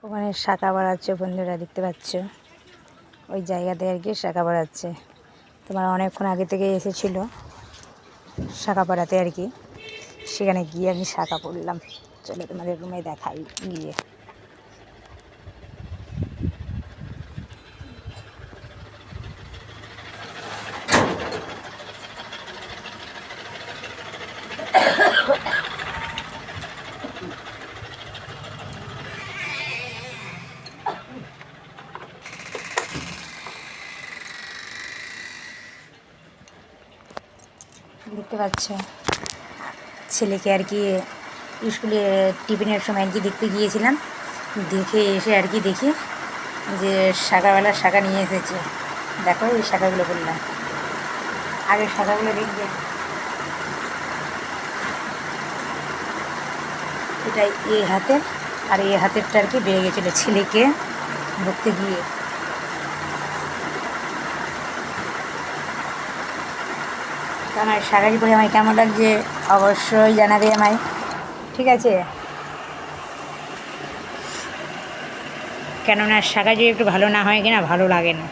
ওখানে শাখা বাড়াচ্ছে বন্ধুরা, দেখতে পাচ্ছ ওই জায়গাতে আর কি শাখা বাড়াচ্ছে। তোমার অনেকক্ষণ আগে থেকে এসেছিলো শাখা পাড়াতে আর কি, সেখানে গিয়ে আমি শাখা পড়লাম। চলো তোমাদের রুমে দেখাই গিয়ে। দেখতে পাচ্ছ ছেলেকে আর কি স্কুলে টিফিনের সময় আর কি দেখতে গিয়েছিলাম, দেখে এসে আর কি দেখি যে শাখাওয়ালা শাখা নিয়ে এসেছে। দেখো এই শাখাগুলো বললাম, আগের শাখাগুলো দেখবে। এটা এই হাতের আর এই হাতেরটা আর কি বেড়ে গেছিলো ছেলেকে ধরতে গিয়ে। তো আমার শাড়ি পরে আমায় কেমন লাগছে অবশ্যই জানাবে আমায়, ঠিক আছে? কেননা শাখা যদি একটু ভালো না হয় কিনা ভালো লাগে না।